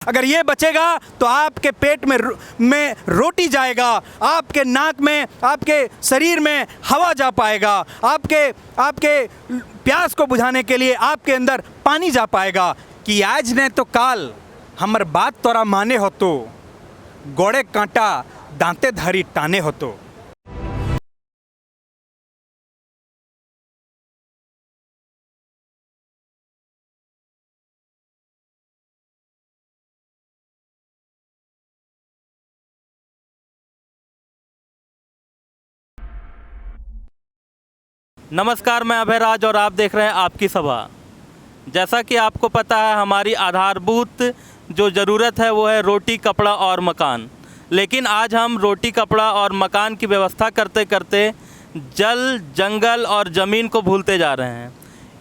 अगर ये बचेगा तो आपके पेट में रोटी जाएगा, आपके नाक में, आपके शरीर में हवा जा पाएगा, आपके प्यास को बुझाने के लिए आपके अंदर पानी जा पाएगा। कि आज ने तो काल हमर बात तोरा माने हो तो, गोड़े कांटा दांते धारी टाने हो तो। नमस्कार, मैं अभयराज और आप देख रहे हैं आपकी सभा। जैसा कि आपको पता है, हमारी आधारभूत जो ज़रूरत है वो है रोटी, कपड़ा और मकान। लेकिन आज हम रोटी, कपड़ा और मकान की व्यवस्था करते करते जल, जंगल और ज़मीन को भूलते जा रहे हैं।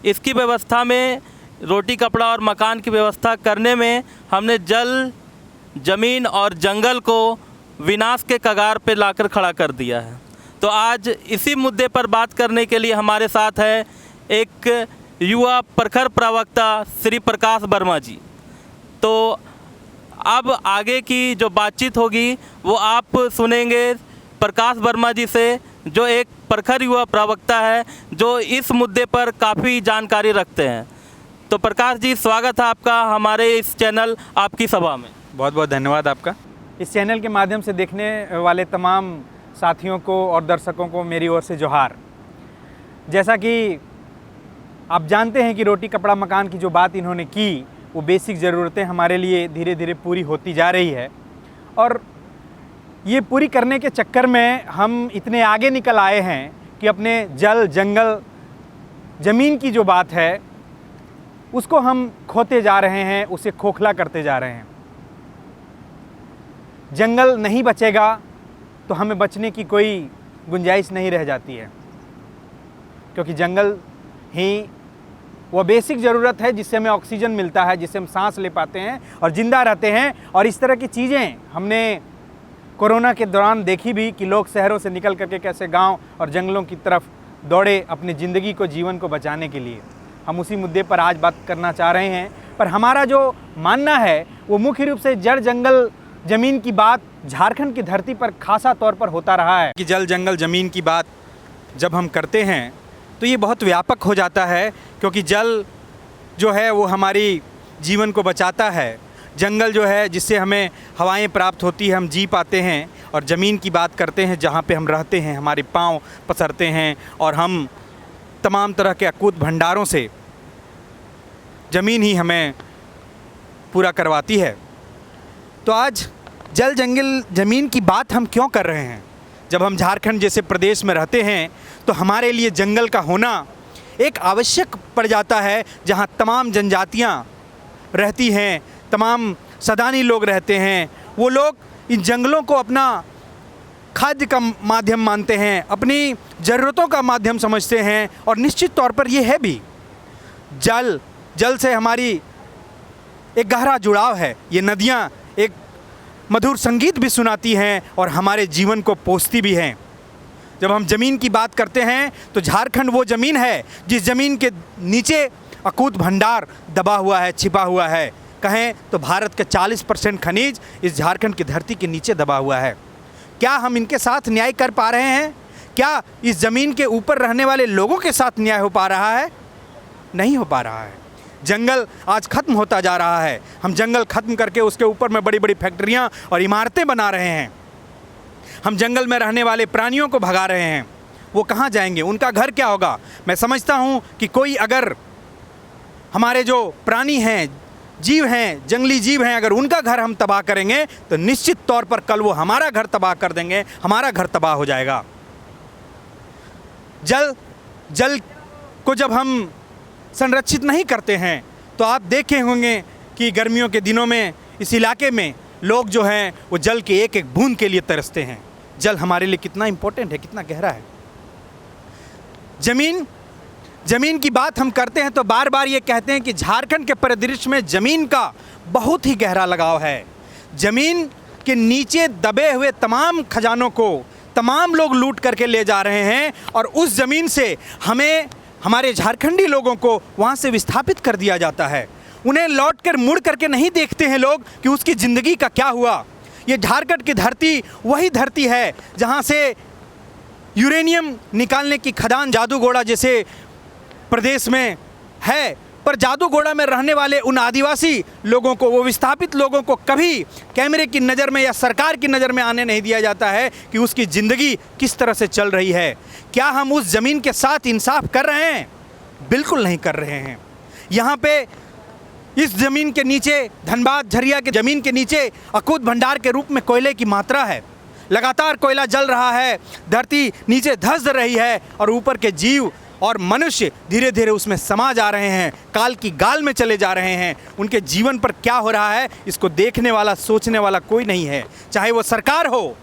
इसकी व्यवस्था में, रोटी, कपड़ा और मकान की व्यवस्था करने में हमने जल, ज़मीन और जंगल को विनाश के कगार पर लाकर खड़ा कर दिया है। तो आज इसी मुद्दे पर बात करने के लिए हमारे साथ है एक युवा प्रखर प्रवक्ता श्री प्रकाश वर्मा जी। तो अब आगे की जो बातचीत होगी वो आप सुनेंगे प्रकाश वर्मा जी से, जो एक प्रखर युवा प्रवक्ता है, जो इस मुद्दे पर काफ़ी जानकारी रखते हैं। तो प्रकाश जी, स्वागत है आपका हमारे इस चैनल आपकी सभा में। बहुत बहुत धन्यवाद आपका। इस चैनल के माध्यम से देखने वाले तमाम साथियों को और दर्शकों को मेरी ओर से जोहार। जैसा कि आप जानते हैं कि रोटी, कपड़ा, मकान की जो बात इन्होंने की, वो बेसिक ज़रूरतें हमारे लिए धीरे धीरे पूरी होती जा रही है। और ये पूरी करने के चक्कर में हम इतने आगे निकल आए हैं कि अपने जल, जंगल, ज़मीन की जो बात है उसको हम खोते जा रहे हैं, उसे खोखला करते जा रहे हैं। जंगल नहीं बचेगा तो हमें बचने की कोई गुंजाइश नहीं रह जाती है, क्योंकि जंगल ही वो बेसिक ज़रूरत है जिससे हमें ऑक्सीजन मिलता है, जिससे हम सांस ले पाते हैं और ज़िंदा रहते हैं। और इस तरह की चीज़ें हमने कोरोना के दौरान देखी भी कि लोग शहरों से निकल करके कैसे गांव और जंगलों की तरफ दौड़े अपनी ज़िंदगी को, जीवन को बचाने के लिए। हम उसी मुद्दे पर आज बात करना चाह रहे हैं। पर हमारा जो मानना है वो मुख्य रूप से जड़, जंगल, ज़मीन की बात झारखंड की धरती पर खासा तौर पर होता रहा है। कि जल, जंगल, ज़मीन की बात जब हम करते हैं तो ये बहुत व्यापक हो जाता है, क्योंकि जल जो है वो हमारी जीवन को बचाता है, जंगल जो है जिससे हमें हवाएं प्राप्त होती है, हम जी पाते हैं, और ज़मीन की बात करते हैं जहाँ पे हम रहते हैं, हमारे पाँव पसरते हैं और हम तमाम तरह के अकूत भंडारों से ज़मीन ही हमें पूरा करवाती है। तो आज जल, जंगल, ज़मीन की बात हम क्यों कर रहे हैं? जब हम झारखंड जैसे प्रदेश में रहते हैं तो हमारे लिए जंगल का होना एक आवश्यक पड़ जाता है, जहाँ तमाम जनजातियाँ रहती हैं, तमाम सदानी लोग रहते हैं। वो लोग इन जंगलों को अपना खाद्य का माध्यम मानते हैं, अपनी ज़रूरतों का माध्यम समझते हैं। और निश्चित तौर पर ये है भी, जल से हमारी एक गहरा जुड़ाव है। ये नदियाँ एक मधुर संगीत भी सुनाती हैं और हमारे जीवन को पोसती भी हैं। जब हम ज़मीन की बात करते हैं तो झारखंड वो ज़मीन है जिस ज़मीन के नीचे अकूत भंडार दबा हुआ है, छिपा हुआ है। कहें तो भारत के 40% खनिज इस झारखंड की धरती के नीचे दबा हुआ है। क्या हम इनके साथ न्याय कर पा रहे हैं? क्या इस ज़मीन के ऊपर रहने वाले लोगों के साथ न्याय हो पा रहा है? नहीं हो पा रहा है। जंगल आज ख़त्म होता जा रहा है। हम जंगल ख़त्म करके उसके ऊपर में बड़ी बड़ी फैक्ट्रियाँ और इमारतें बना रहे हैं। हम जंगल में रहने वाले प्राणियों को भगा रहे हैं। वो कहाँ जाएंगे? उनका घर क्या होगा? मैं समझता हूँ कि कोई अगर हमारे जो प्राणी हैं, जीव हैं, जंगली जीव हैं, अगर उनका घर हम तबाह करेंगे तो निश्चित तौर पर कल वो हमारा घर तबाह कर देंगे, हमारा घर तबाह हो जाएगा। जल को जब हम संरक्षित नहीं करते हैं तो आप देखे होंगे कि गर्मियों के दिनों में इस इलाके में लोग जो हैं वो जल के एक एक बूंद के लिए तरसते हैं। जल हमारे लिए कितना इम्पोर्टेंट है, कितना गहरा है। ज़मीन की बात हम करते हैं तो बार बार ये कहते हैं कि झारखंड के परिदृश्य में ज़मीन का बहुत ही गहरा लगाव है। ज़मीन के नीचे दबे हुए तमाम खजानों को तमाम लोग लूट करके ले जा रहे हैं और उस ज़मीन से हमें, हमारे झारखंडी लोगों को वहाँ से विस्थापित कर दिया जाता है। उन्हें लौट कर मुड़ करके नहीं देखते हैं लोग कि उसकी ज़िंदगी का क्या हुआ। ये झारखंड की धरती वही धरती है जहाँ से यूरेनियम निकालने की खदान जादूगोड़ा जैसे प्रदेश में है, पर जादूगोड़ा में रहने वाले उन आदिवासी लोगों को, वो विस्थापित लोगों को कभी कैमरे की नज़र में या सरकार की नज़र में आने नहीं दिया जाता है कि उसकी ज़िंदगी किस तरह से चल रही है। क्या हम उस ज़मीन के साथ इंसाफ कर रहे हैं? बिल्कुल नहीं कर रहे हैं। यहाँ पे इस ज़मीन के नीचे, धनबाद झरिया के ज़मीन के नीचे अकूत भंडार के रूप में कोयले की मात्रा है। लगातार कोयला जल रहा है, धरती नीचे धंस रही है और ऊपर के जीव और मनुष्य धीरे धीरे उसमें समा जा रहे हैं, काल की गाल में चले जा रहे हैं। उनके जीवन पर क्या हो रहा है इसको देखने वाला, सोचने वाला कोई नहीं है। चाहे वो सरकार हो,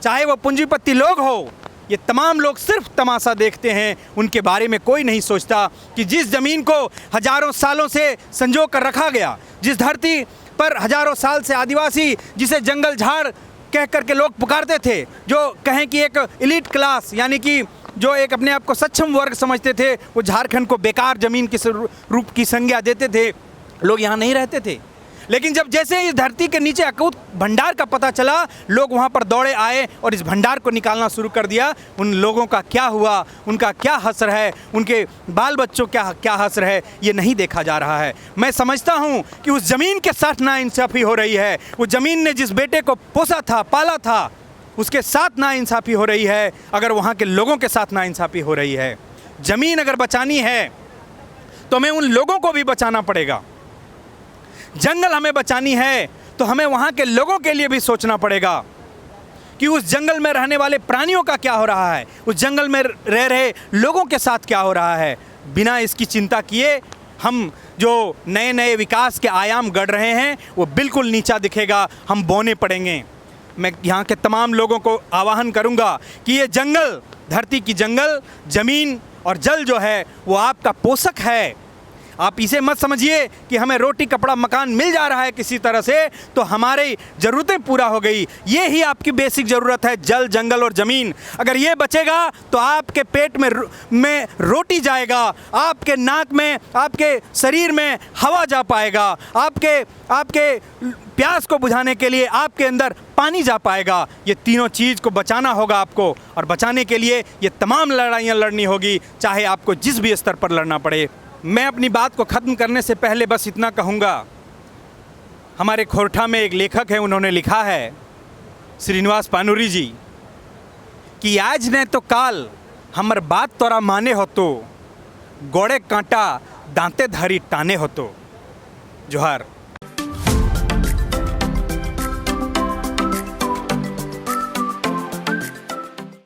चाहे वो पूंजीपति लोग हो, ये तमाम लोग सिर्फ तमाशा देखते हैं। उनके बारे में कोई नहीं सोचता कि जिस ज़मीन को हजारों सालों से संजो कर रखा गया, जिस धरती पर हजारों साल से आदिवासी, जिसे जंगल झाड़ कह कर के लोग पुकारते थे, जो कहें कि एक एलीट क्लास यानी कि जो एक अपने आप को सक्षम वर्ग समझते थे, वो झारखंड को बेकार ज़मीन के रूप की संज्ञा देते थे। लोग यहाँ नहीं रहते थे। लेकिन जब जैसे इस धरती के नीचे अकूत भंडार का पता चला, लोग वहाँ पर दौड़े आए और इस भंडार को निकालना शुरू कर दिया। उन लोगों का क्या हुआ, उनका क्या हश्र है, उनके बाल बच्चों क्या हश्र है, ये नहीं देखा जा रहा है। मैं समझता हूँ कि उस ज़मीन के साथ नाइंसाफ़ी हो रही है। वो ज़मीन ने जिस बेटे को पोसा था, पाला था, उसके साथ नाइंसाफ़ी हो रही है। अगर वहाँ के लोगों के साथ नाइंसाफ़ी हो रही है, ज़मीन अगर बचानी है तो हमें उन लोगों को भी बचाना पड़ेगा। जंगल हमें बचानी है तो हमें वहाँ के लोगों के लिए भी सोचना पड़ेगा कि उस जंगल में रहने वाले प्राणियों का क्या हो रहा है, उस जंगल में रह रहे लोगों के साथ क्या हो रहा है। बिना इसकी चिंता किए हम जो नए नए विकास के आयाम गढ़ रहे हैं वो बिल्कुल नीचा दिखेगा, हम बौने पड़ेंगे। मैं यहाँ के तमाम लोगों को आह्वान करूँगा कि ये जंगल, धरती की जंगल, ज़मीन और जल जो है वो आपका पोषक है। आप इसे मत समझिए कि हमें रोटी कपड़ा मकान मिल जा रहा है किसी तरह से तो हमारी ज़रूरतें पूरा हो गई। ये ही आपकी बेसिक ज़रूरत है, जल, जंगल और ज़मीन। अगर ये बचेगा तो आपके पेट में रोटी जाएगा, आपके नाक में, आपके शरीर में हवा जा पाएगा, आपके प्यास को बुझाने के लिए आपके अंदर पानी जा पाएगा। ये तीनों चीज़ को बचाना होगा आपको, और बचाने के लिए ये तमाम लड़ाइयाँ लड़नी होगी, चाहे आपको जिस भी स्तर पर लड़ना पड़े। मैं अपनी बात को ख़त्म करने से पहले बस इतना कहूँगा, हमारे खोरठा में एक लेखक है, उन्होंने लिखा है, श्रीनिवास पानुरी जी, कि आज ने तो काल हमर बात तोरा माने हो तो, गोड़े कांटा दांते धारी टाने हो तो। जोहार।